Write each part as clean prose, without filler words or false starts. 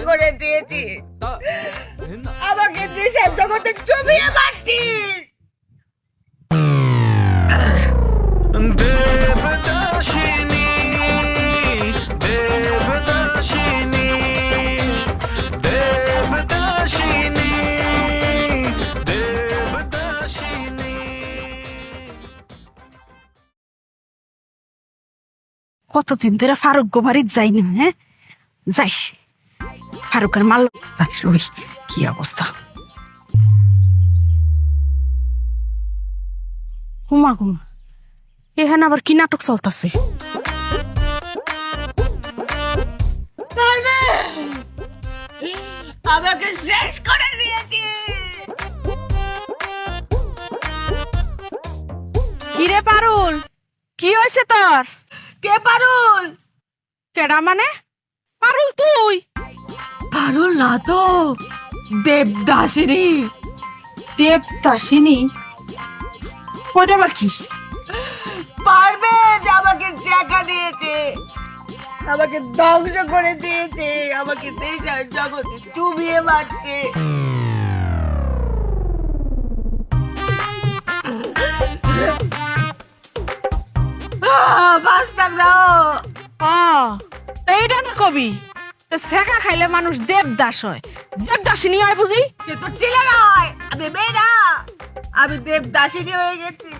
করে দিয়েছিস, আমাকে দেশের জগতে চুবিয়ে মারছিস। দেবদাসিনী দেবদাসিনী দেবদাসিনী দেবদাসিনী। কতদিন ধরে ফারুক গোবারিত যাই না, হ্যাঁ যাইস ফারুকের মাল। কি অবস্থা, হুমা হুমা এখানে আবার কি নাটক চলতেছে? আমাকে শেষ করে দিয়েছিস। কিরে পারুল, কি হয়েছে তোর? কে পারুল? কেডা মানে? পারুল তুই? পারুল না তো, দেবদাসিনী। দেবদাসিনী? ওটা আবার কি? পারবে যে আমাকে জায়গা দিয়েছে, আমাকে ধ্বংস করে দিয়েছে, আমাকে দেশের জগতে চুবিয়ে মারছে। বাঁচতাম না। ও তো এইটা না কবি, তো শেখা খাইলে মানুষ দেবদাস হয়, দেবদাসিনী হয় বুঝি? সে তো ছিল নয়, আমি মেয়েরা, আমি দেবদাসিনী হয়ে গেছি।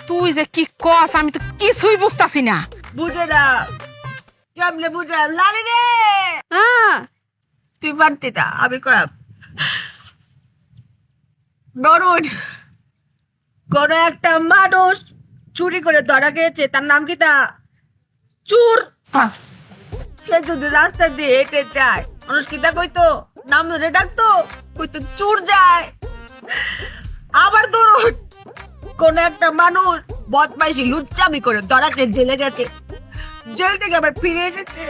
তুই যে কি কস আমি তো কিছুই বুঝতাছি না। বুঝে না কেমনে বুঝাম? লালি রে, হ্যাঁ তুই পারতি না, আমি করাম। ধরুন কোন একটা মানুষ চুরি করে ধরা গিয়েছে, তার নাম কি? তা চোর। সে যদি রাস্তা দিয়ে হেঁটে যায়, মানুষ কি তা কইতো? নাম ধরে ডাকতো, কইতো চোর যায়। আবার ধরুন কোন একটা মানুষ বদমাইশি লুচ্চামি করে ধরাকে জেলে গেছে, জেল থেকে আবার ফিরে এসেছে,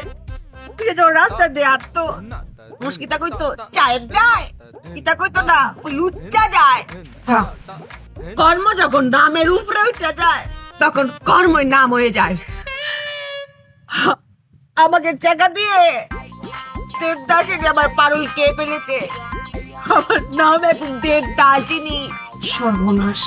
ফিরে যখন রাস্তা দিয়ে হাঁটতো, মানুষ কি তা কইতো? চায়ের যায়। কিতা কইতো না, ওই লুচ্চা যায়। হ্যাঁ কর্ম যখন নামের উপরে উঠে যায়, তখন কর্মই নাম হয়ে যায়। আমাকে জায়গা দিয়ে দেবদাসিনী আমার পারুল কে ফেলেছে। আমার নাম এখন দেবদাসিনী। সর্বনাশ।